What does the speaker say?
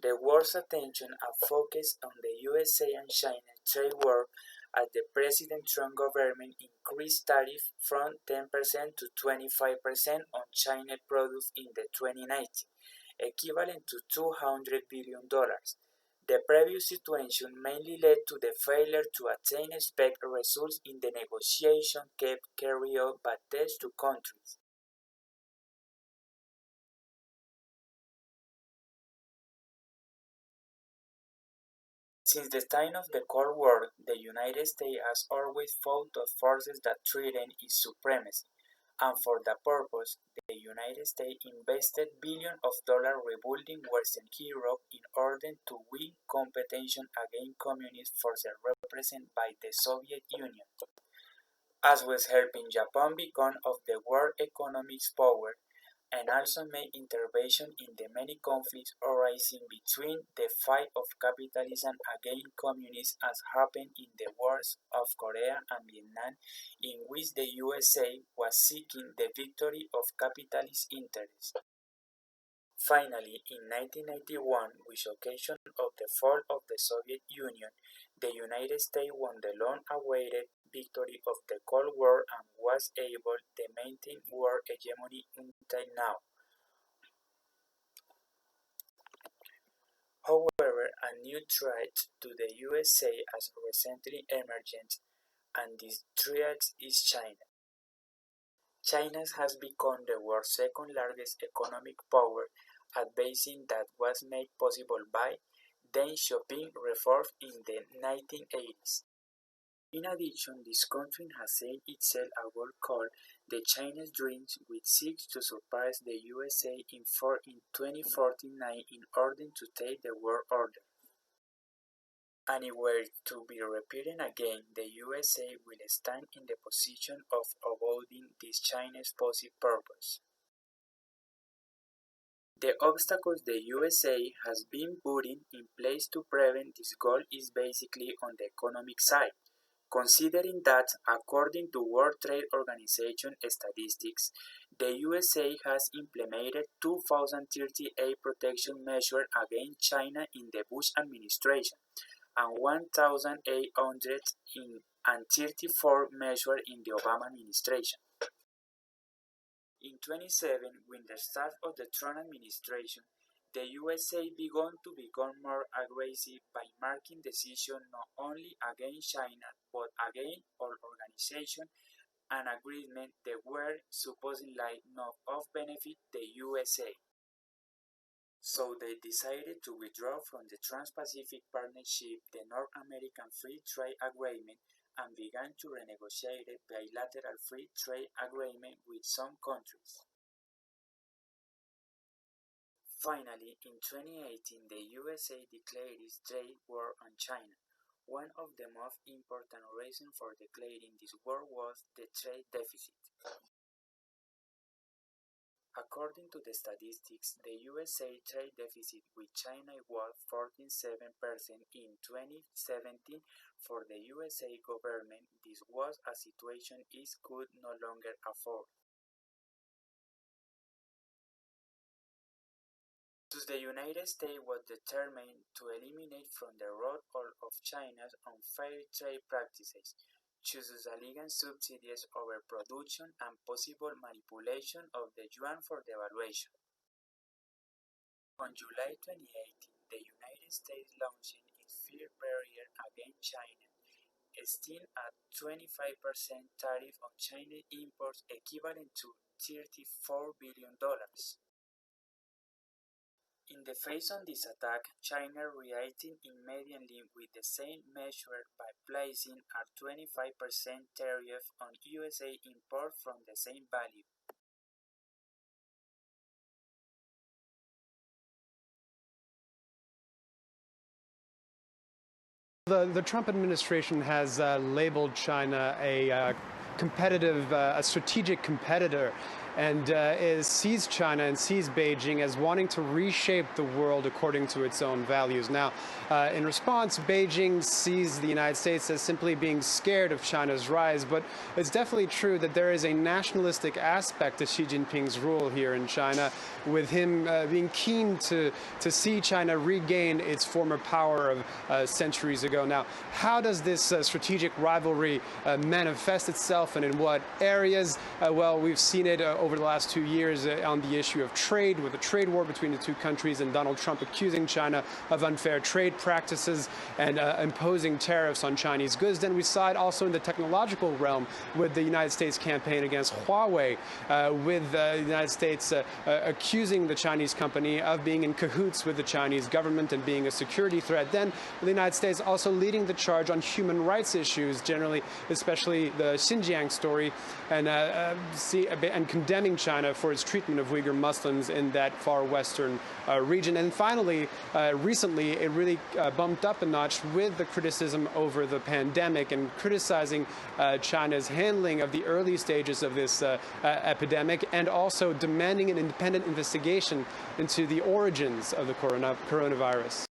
The world's attention are focused on the USA and China trade war as the President Trump government increased tariffs from 10% to 25% on China products in the 2019, equivalent to $200 billion. The previous situation mainly led to the failure to attain expected results in the negotiation kept carried out by these two countries. Since the time of the Cold War, the United States has always fought the forces that threaten its supremacy, and for that purpose, the United States invested billions of dollars rebuilding Western Europe in order to win competition against communist forces represented by the Soviet Union, as was helping Japan become of the world economic power and also made intervention in the many conflicts arising between the fight of capitalism against communism as happened in the wars of Korea and Vietnam, in which the USA was seeking the victory of capitalist interests. Finally, in 1991, which occasion of the fall of the Soviet Union, the United States won the long-awaited victory of the Cold War and was able to maintain world hegemony until now. However, a new threat to the USA has recently emerged, and this threat is China. China has become the world's second largest economic power, advancing that was made possible by Deng Xiaoping reforms in the 1980s. In addition, this country has set itself a goal called the Chinese Dream, which seeks to surpass the USA in 2049 in order to take the world order. And if were to be repeated again, the USA will stand in the position of avoiding this Chinese positive purpose. The obstacles the USA has been putting in place to prevent this goal is basically on the economic side. Considering that, according to World Trade Organization statistics, the USA has implemented 2,038 protection measures against China in the Bush administration and 1,834 measures in the Obama administration. In 2017, with the start of the Trump administration, the USA began to become more aggressive by making decisions not only against China but against all organizations and agreements that were supposedly not of benefit the USA. So they decided to withdraw from the Trans-Pacific Partnership, the North American Free Trade Agreement, and began to renegotiate a bilateral free trade agreement with some countries. Finally, in 2018, the USA declared its trade war on China. One of the most important reasons for declaring this war was the trade deficit. According to the statistics, the USA trade deficit with China was 14.7% in 2017. For the USA government, this was a situation it could no longer afford. Thus, the United States was determined to eliminate from the road all of China's unfair trade practices, chooses illegal subsidies over production and possible manipulation of the yuan for devaluation. On July 2018, the United States launched its fear barrier against China, estimated at 25% tariff on Chinese imports equivalent to $34 billion. In the face of this attack, China reacted immediately with the same measure by placing a 25% tariff on USA imports from the same value. The Trump administration has labeled China a competitive, a strategic competitor and sees China and sees Beijing as wanting to reshape the world according to its own values. Now, in response, Beijing sees the United States as simply being scared of China's rise, but it's definitely true that there is a nationalistic aspect to Xi Jinping's rule here in China, with him being keen to see China regain its former power of centuries ago. Now, how does this strategic rivalry manifest itself, and in what areas? Well, we've seen it over the last 2 years on the issue of trade, with a trade war between the two countries and Donald Trump accusing China of unfair trade practices and imposing tariffs on Chinese goods. Then we saw it also in the technological realm with the United States campaign against Huawei, with the United States accusing the Chinese company of being in cahoots with the Chinese government and being a security threat. Then the United States also leading the charge on human rights issues generally, especially the Xinjiang story, and condemning China for its treatment of Uyghur Muslims in that far western region. And finally, recently, it really bumped up a notch with the criticism over the pandemic and criticizing China's handling of the early stages of this epidemic, and also demanding an independent investigation into the origins of the coronavirus.